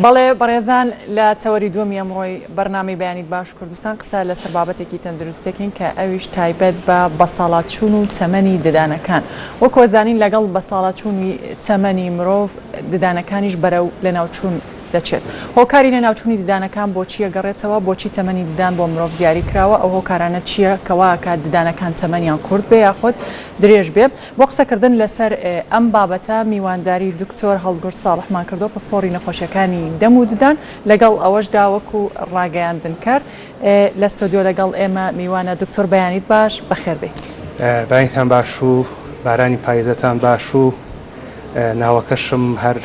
بەڵێ بەڕێزان لە تەوەری دووەمی ئەمڕۆی بەرنامەی بەیانیت باش کوردستان قسە لەسەر بابەتێکی تەندروستێکین کە ئەویش تایبەت بە بەساڵاتچوون و تەمەنی ددانەکان. وەکو زانین لەگەڵ بەساڵاتچوونی تەمەنی مرۆڤ ددانەکانیش بەرەو لەناوچوون دەچێت. هۆکاری لەناوچوونی ددانەکان بۆچی گەڕێتەوە، بۆچی تەمەنی ددان بۆ مرۆڤ دیاری کراوە، ئەو هۆکارانە چییە کەوا کات ددانەکان تەمەنیان کورت بێ یاخۆت درێژ بێ. بۆ قسەکردن لەسەر ئەم بابەتە میوانداری دکتۆر هەڵگورد ساڵحمان کردو پسپۆڕی نەخۆشیەکانی دەم و ددان لەگەڵ ئەوەشدا وەکو ڕاگەیاندن کرد. لە ستۆدیۆ لەگەڵ ئێمە میوانە دکتۆر بەیانیت باش بەخێر بێ. بەیانیتان باش و بارانی پاییزەتان باش و ناوەکەشم هەر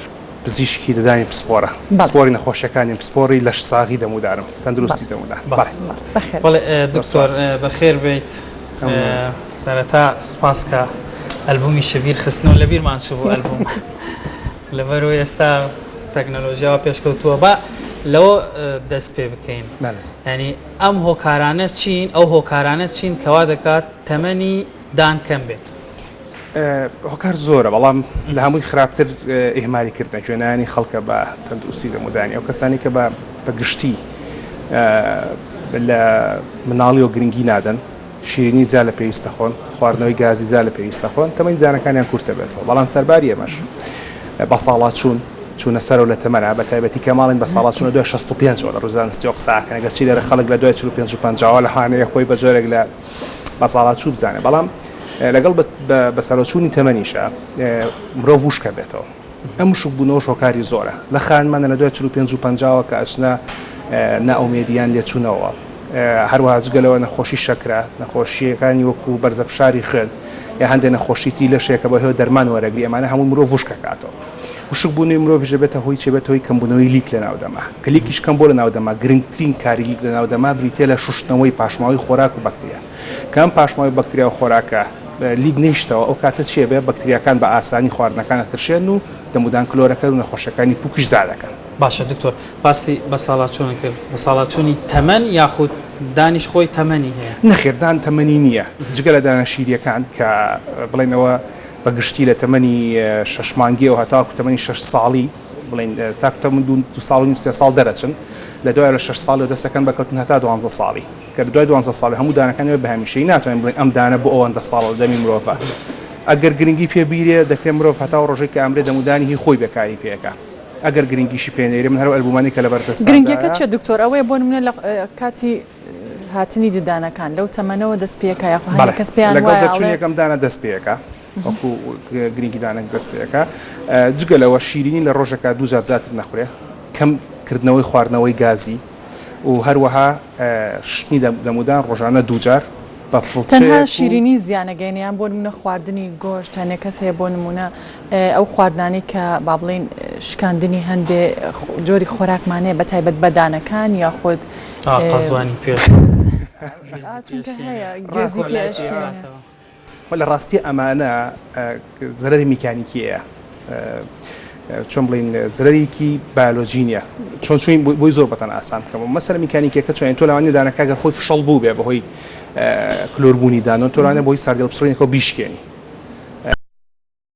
پزیشکی ددانی پسپۆرە، پسپۆری نەخۆشیەکانی پسپۆری لەش ساغی دەمودارم تەندروستی دەمودار. بەڵێ دکتۆر بەخێر بێت. سەرەتا سپاسکە ئەلبومی شەبیر خستنەوە لەبیرمان چوو بوو ئەلبوم لەبەرەوەی ئێستا تەکنۆلۆژیاوە پێشکەوتووە بە لەوە دەست پێ بکەین. ینی ئەم هۆکارانە چین، ئەو هۆکارانە چین کەوا دەکات تەمەنی دان کەم بێت. هۆکار زۆرە بەڵام لە هەمووی خراپتر ئێماریکردن جوێنانی خەڵکە بە تەندروستی دەمودانی ئەو کەسانی کە بە گشتی لە مناڵی و گرنگی نادەن، شیرینی زیاد لە پێویستە خۆن، خواردنەوەی گازی زیاد لە پێویستە خۆن، تەمەنی ددانەکانیان کورتە بێتەوە. بەڵام سەرباری ئێمەش بەساڵات چوونە سەرەوە لە تەمەنە بە تایبەتی کەماڵین بەساڵات چوونە 65 لە ڕووزانستی قساکەن ئەگەر چی لێرە خەڵک لە 45 لە هاانەیە خۆی بە جۆرێک لە بەساڵات چوو بزانێ. بەڵام لەگەڵ بەسەرچوونی تەمەنیشە مرۆڤ وشکە بێتەوە. ئەم شک بوونەوە هۆکاری زۆرە لە خانمانە لە 45 کە ئەچنە نائومێدیان لێچوونەوە. هەروەها جگەلەوە نەخۆشی شەکرە، نەخۆشیەکانی وەکو بەرزەفشاری خوێن یا هەندێک نەخۆشیتی لەشێکە بە هێو دەرمان وەرەگری ئەمانە هەموو مرۆڤ وشکەکاتەوە. وشک بوونی مرۆڤ بێتە هۆی چێبێتەوەی کەمبوونەوەی لیک لە ناودەما. کە لیکیش کەم بۆ لە ناودەما گرنگترین کاری لیک لە ناودەما بریتێ لە شوشتنەوەی پاشماوی خۆراک و بەکتریا. کەم پاشماوی بەکتریا و خۆراکە لیگ نەیشتەوە ئەو کاتە چیە بێ بەکتریاکان بە ئاسانی خواردنەکانە ترشێن و دەمودان کلۆرەکە و نەخۆشەکانی پوکش زادەکەن. باشە دکتۆر باسی بەساڵاتچوونە کرد. بەساڵاتچوونی تەمەن یاخود دانیش خۆی تەمەنی هەیە؟ نەخێردان تەمەنی نییە جگە لە دانەشیریەکان کە بڵێنەوە بەگشتی لە تەمەنی 6 مانگی و هەتاکو تەمەنی 6 ساڵی بڵێن تاکتە من 2 ساڵ و 3 ساڵ دەرەچن لە دوای لە 6 ساڵ و دەستەکەن بەکەوتن هەتا 12 ساڵی کە دوای 12 ساڵی هەموو دانەکانەوە بە هەمیشەی ناتوانین بڵێن ئەم دانە بۆ ئەوەندە ساڵ دەمی مرۆڤە. ئەگەر گرنگی پێبیرێ دەکرێت مرۆڤ هەتا ڕۆژێک کە ئەمرێ دەمودانی هی خۆی بەکاری پێەکە. ئەگەر گرنگیشی پێنێری من هەرو ئەلبومانی کە لە بەردەست گرنگەکە چێ دکتۆر ئەوەیە بۆ نمونە لە کاتی هاتنی ددانەکان لەو تەمەنەوە دەست پێەکە یاخۆ هەندێک کەس پێیان لەگەڵ دەچوون یەکەم دانە دەست پێەکە وەکو گرنگی دانێک دەست پێەکە. جگە لەوە شیرینی لە ڕۆژێکە 2 جار زیاتر نەخورێ، کەمکردنەوەی خواردنەوەی گازی و هەروەها شتنی دەمودان ڕۆژانە 2 جار بە تەنها شیرینی زیانەگەینیان بۆ نمونە خواردنی گۆشت هەنێ کەس هەیە بۆ نمونە ئەو خواردانی کە با بڵین شکاندنی هەندێک جۆری خۆراکمانەیە بە تایبەت بەدانەکان یاخود قەزوانی پێش لە ڕاستی ئەمانە زەرەری میکانیکیەیە، چۆن بڵین زەرەرێکی بایۆلۆژی نیە، چۆن چوین بۆی زۆر بەتەن ئاسان بکەم. مەسەر میکانیکیەکە چۆن تۆ لەوانی دانەکە گەر خۆی فشەڵ بوو بێ بەهۆی کلۆربوونی دان و تۆرانە بۆی ساردێڵ پسڕینەکە بیشکێنی